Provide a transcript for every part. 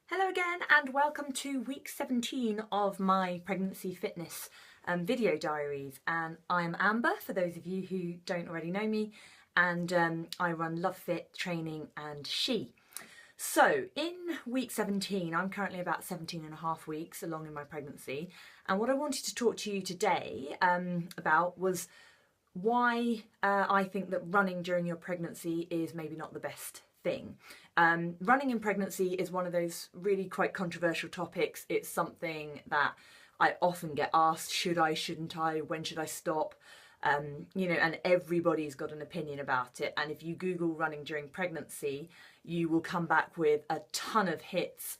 Hello again and welcome to week 17 of my pregnancy fitness video diaries, and I'm Amber for those of you who don't already know me, and I run Lovefit training and She. So in week 17, I'm currently about 17 and a half weeks along in my pregnancy, and what I wanted to talk to you today about was why I think that running during your pregnancy is maybe not the best thing. Running in pregnancy is one of those really quite controversial topics. It's something that I often get asked, should I, shouldn't I, when should I stop? And everybody's got an opinion about it. And if you Google running during pregnancy, you will come back with a ton of hits,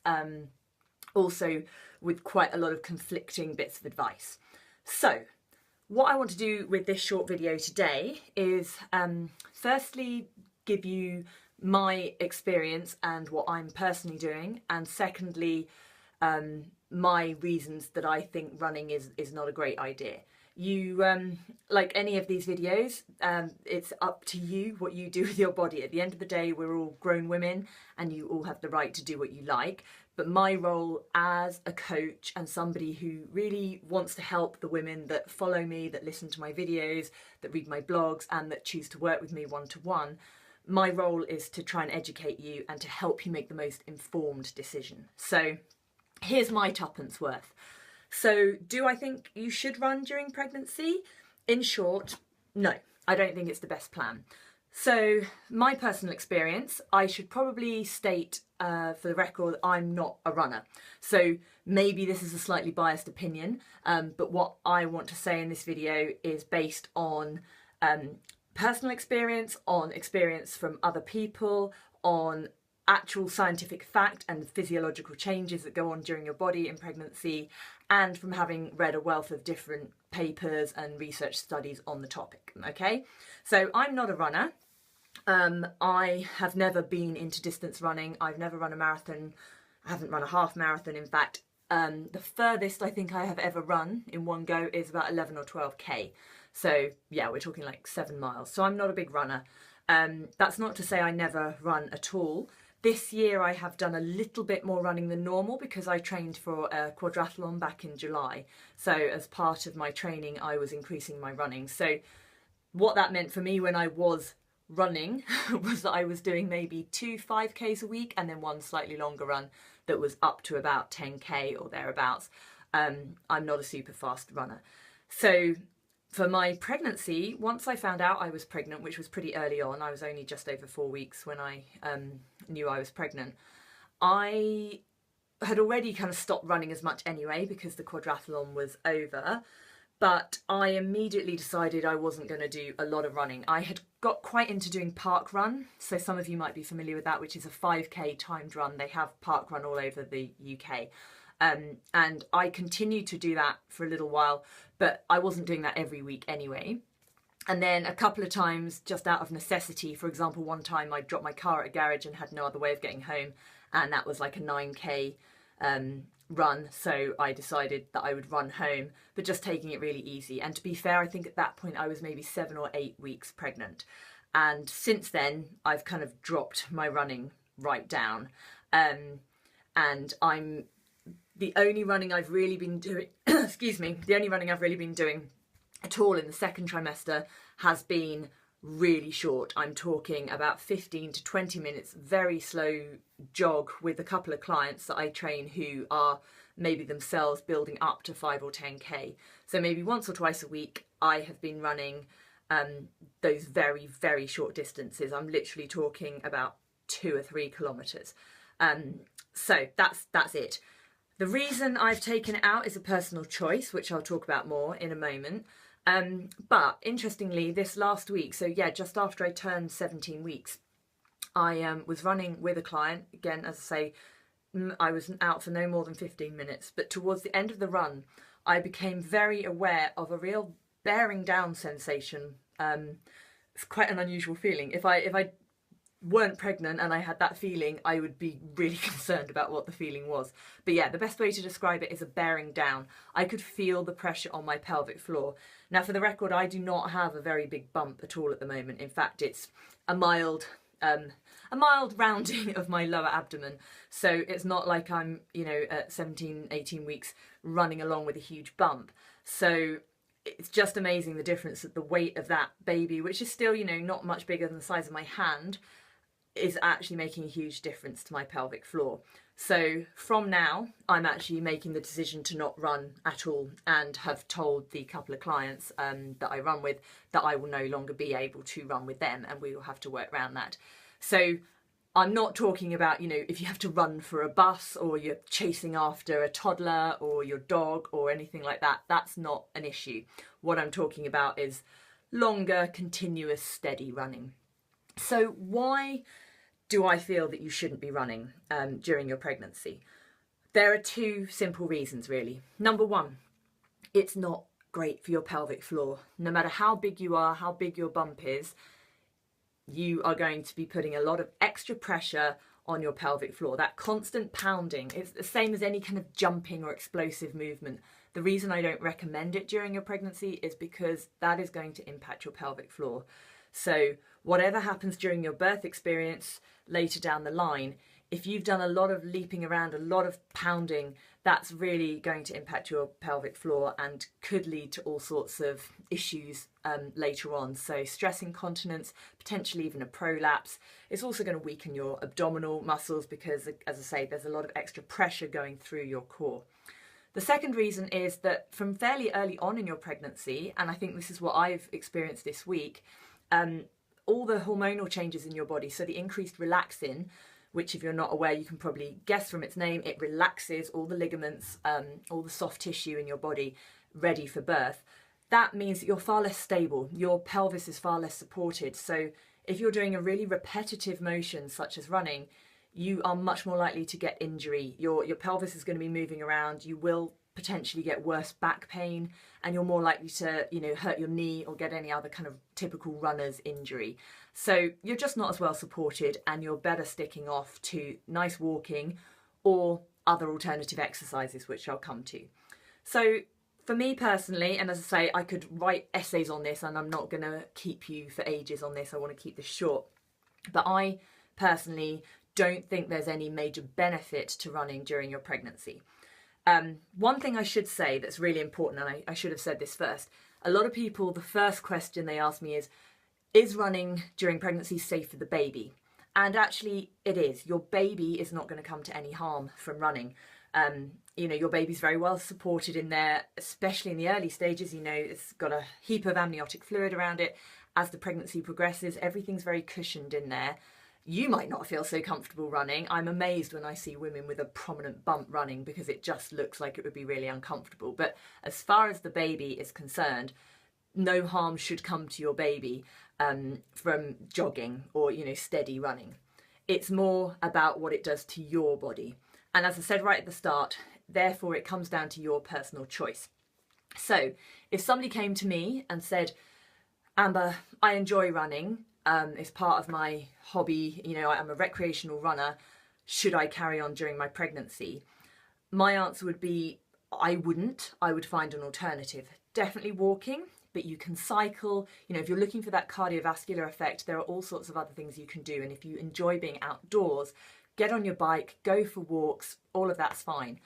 also with quite a lot of conflicting bits of advice. So what I want to do with this short video today is firstly give you my experience and what I'm personally doing, and secondly my reasons that I think running is not a great idea. You like any of these videos, it's up to you what you do with your body. At the end of the day, we're all grown women and you all have the right to do what you like, but my role as a coach and somebody who really wants to help the women that follow me, that listen to my videos, that read my blogs and that choose to work with me one-to-one, my role is to try and educate you and to help you make the most informed decision. So here's my tuppence worth. So do I think you should run during pregnancy? In short, no, I don't think it's the best plan. So my personal experience, I should probably state for the record, I'm not a runner. So maybe this is a slightly biased opinion, but what I want to say in this video is based on personal experience, on experience from other people, on actual scientific fact and physiological changes that go on during your body in pregnancy, and from having read a wealth of different papers and research studies on the topic. Okay, so I'm not a runner. I have never been into distance running. I've never run a marathon. I haven't run a half marathon, in fact. The furthest I think I have ever run in one go is about 11 or 12k. So yeah, we're talking like 7 miles. So I'm not a big runner. That's not to say I never run at all. This year I have done a little bit more running than normal because I trained for a quadrathlon back in July. So as part of my training, I was increasing my running. So what that meant for me when I was running was that I was doing maybe 2 5Ks a week and then one slightly longer run that was up to about 10k or thereabouts. I'm not a super fast runner. So for my pregnancy, once I found out I was pregnant, which was pretty early on, I was only just over 4 weeks when I knew I was pregnant, I had already kind of stopped running as much anyway because the quadrathlon was over, but I immediately decided I wasn't going to do a lot of running. I had got quite into doing park run, so some of you might be familiar with that, which is a 5k timed run. They have park run all over the UK. And I continued to do that for a little while, but I wasn't doing that every week anyway. And then a couple of times, just out of necessity, for example, one time I dropped my car at a garage and had no other way of getting home, and that was like a 9k run, so I decided that I would run home, but just taking it really easy. And to be fair, I think at that point I was maybe 7 or 8 weeks pregnant, and since then I've kind of dropped my running right down, and the only running I've really been doing, excuse me, the only running I've really been doing at all in the second trimester has been really short. I'm talking about 15 to 20 minutes, very slow jog with a couple of clients that I train who are maybe themselves building up to 5 or 10k. So maybe once or twice a week I have been running those very, very short distances. I'm literally talking about 2 or 3 kilometers. So that's it. The reason I've taken it out is a personal choice, which I'll talk about more in a moment. But interestingly, this last week, so yeah, just after I turned 17 weeks, I was running with a client. Again, as I say, I was out for no more than 15 minutes. But towards the end of the run, I became very aware of a real bearing down sensation. It's quite an unusual feeling. If I weren't pregnant and I had that feeling, I would be really concerned about what the feeling was. But yeah, the best way to describe it is a bearing down. I could feel the pressure on my pelvic floor. Now, for the record, I do not have a very big bump at all at the moment. In fact, it's a mild a mild rounding of my lower abdomen. So it's not like I'm, at 17, 18 weeks running along with a huge bump. So it's just amazing the difference that the weight of that baby, which is still, not much bigger than the size of my hand, is actually making a huge difference to my pelvic floor. So from now, I'm actually making the decision to not run at all, and have told the couple of clients that I run with that I will no longer be able to run with them, and we will have to work around that. So I'm not talking about, if you have to run for a bus or you're chasing after a toddler or your dog or anything like that. That's not an issue. What I'm talking about is longer, continuous, steady running. So why do I feel that you shouldn't be running during your pregnancy? There are two simple reasons, really. Number one, it's not great for your pelvic floor. No matter how big you are, how big your bump is, you are going to be putting a lot of extra pressure on your pelvic floor. That constant pounding, it's the same as any kind of jumping or explosive movement. The reason I don't recommend it during your pregnancy is because that is going to impact your pelvic floor. So whatever happens during your birth experience later down the line, if you've done a lot of leaping around, a lot of pounding, that's really going to impact your pelvic floor and could lead to all sorts of issues later on. So stress incontinence, potentially even a prolapse. It's also going to weaken your abdominal muscles because, as I say, there's a lot of extra pressure going through your core. The second reason is that from fairly early on in your pregnancy, and I think this is what I've experienced this week, all the hormonal changes in your body, so the increased relaxin, which if you're not aware, you can probably guess from its name, it relaxes all the ligaments, all the soft tissue in your body ready for birth. That means that you're far less stable, your pelvis is far less supported. So if you're doing a really repetitive motion such as running, you are much more likely to get injury. Your pelvis is going to be moving around, you will potentially get worse back pain, and you're more likely to, hurt your knee or get any other kind of typical runner's injury. So you're just not as well supported, and you're better sticking off to nice walking or other alternative exercises, which I'll come to. So for me personally, and as I say, I could write essays on this, and I'm not going to keep you for ages on this. I want to keep this short. But I personally don't think there's any major benefit to running during your pregnancy. One thing I should say that's really important, and I should have said this first, a lot of people, the first question they ask me is running during pregnancy safe for the baby? And actually it is. Your baby is not going to come to any harm from running. Your baby's very well supported in there, especially in the early stages. It's got a heap of amniotic fluid around it. As the pregnancy progresses, everything's very cushioned in there. You might not feel so comfortable running. I'm amazed when I see women with a prominent bump running because it just looks like it would be really uncomfortable. But as far as the baby is concerned, no harm should come to your baby from jogging or, steady running. It's more about what it does to your body. And as I said right at the start, therefore it comes down to your personal choice. So if somebody came to me and said, Amber, I enjoy running, it's part of my hobby, I'm a recreational runner, should I carry on during my pregnancy? My answer would be, I wouldn't. I would find an alternative. Definitely walking, but you can cycle. If you're looking for that cardiovascular effect, there are all sorts of other things you can do. And if you enjoy being outdoors, get on your bike, go for walks, all of that's fine.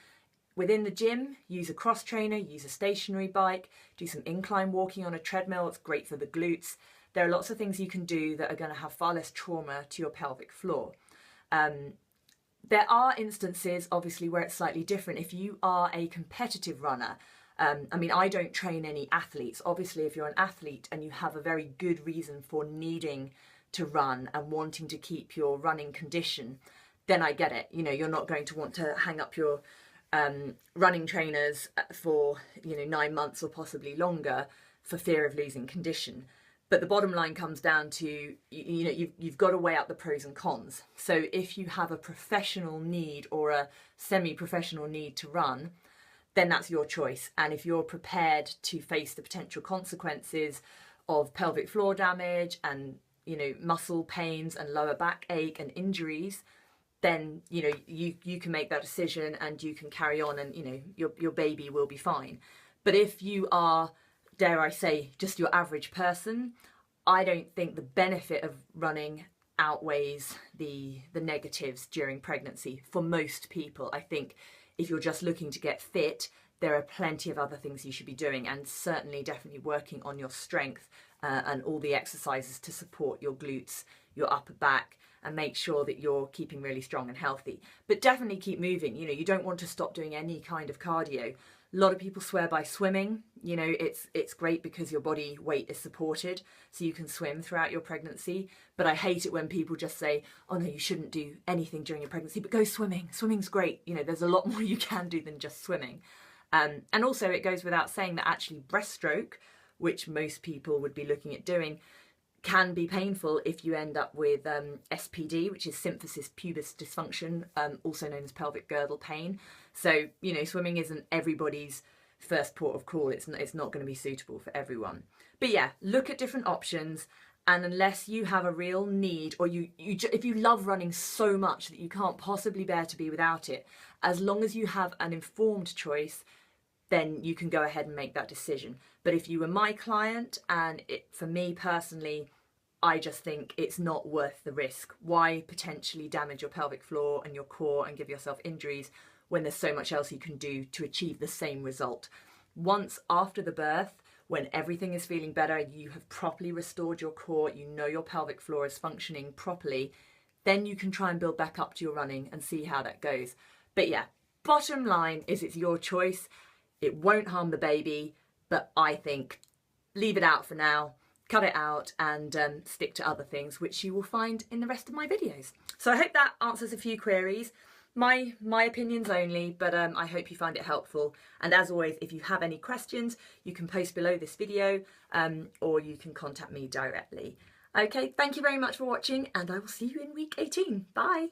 Within the gym, use a cross trainer, use a stationary bike, do some incline walking on a treadmill. It's great for the glutes. There are lots of things you can do that are going to have far less trauma to your pelvic floor. There are instances, obviously, where it's slightly different. If you are a competitive runner, I don't train any athletes. Obviously, if you're an athlete and you have a very good reason for needing to run and wanting to keep your running condition, then I get it. You're not going to want to hang up your running trainers for 9 months or possibly longer for fear of losing condition. But the bottom line comes down to, you've got to weigh up the pros and cons. So if you have a professional need or a semi-professional need to run, then that's your choice. And if you're prepared to face the potential consequences of pelvic floor damage and, muscle pains and lower back ache and injuries, then, you can make that decision and you can carry on and, your baby will be fine. But if you are, dare I say, just your average person, I don't think the benefit of running outweighs the negatives during pregnancy for most people. I think if you're just looking to get fit, there are plenty of other things you should be doing, and certainly definitely working on your strength and all the exercises to support your glutes, your upper back, and make sure that you're keeping really strong and healthy. But definitely keep moving. You know, you don't want to stop doing any kind of cardio. A lot of people swear by swimming. You know, it's great because your body weight is supported, so you can swim throughout your pregnancy. But I hate it when people just say, oh no, you shouldn't do anything during your pregnancy, but go swimming. Swimming's great. You know, there's a lot more you can do than just swimming. And also it goes without saying that actually breaststroke, which most people would be looking at doing, can be painful if you end up with SPD, which is symphysis pubis dysfunction, also known as pelvic girdle pain. So, you know, swimming isn't everybody's first port of call. It's not going to be suitable for everyone. But yeah, look at different options. And unless you have a real need, or if you love running so much that you can't possibly bear to be without it, as long as you have an informed choice, then you can go ahead and make that decision. But if you were my client, and for me personally, I just think it's not worth the risk. Why potentially damage your pelvic floor and your core and give yourself injuries when there's so much else you can do to achieve the same result? Once after the birth, when everything is feeling better, you have properly restored your core, you know your pelvic floor is functioning properly, then you can try and build back up to your running and see how that goes. But yeah, bottom line is it's your choice. It won't harm the baby, but I think leave it out for now, cut it out, and stick to other things, which you will find in the rest of my videos. So I hope that answers a few queries. My opinions only, but I hope you find it helpful. And as always, if you have any questions, you can post below this video, or you can contact me directly. Okay, thank you very much for watching, and I will see you in week 18. Bye.